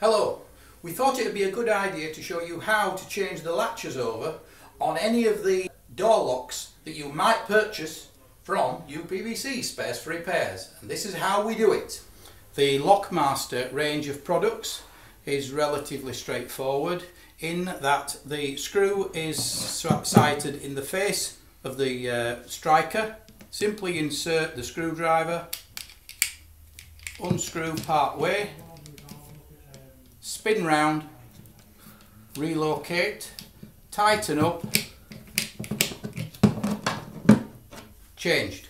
Hello, we thought it would be a good idea to show you how to change the latches over on any of the door locks that you might purchase from UPVC, Spares for Repairs, and this is how we do it. The Lockmaster range of products is relatively straightforward in that the screw is sighted in the face of the striker. Simply insert the screwdriver, unscrew part way, spin round, relocate, tighten up, changed.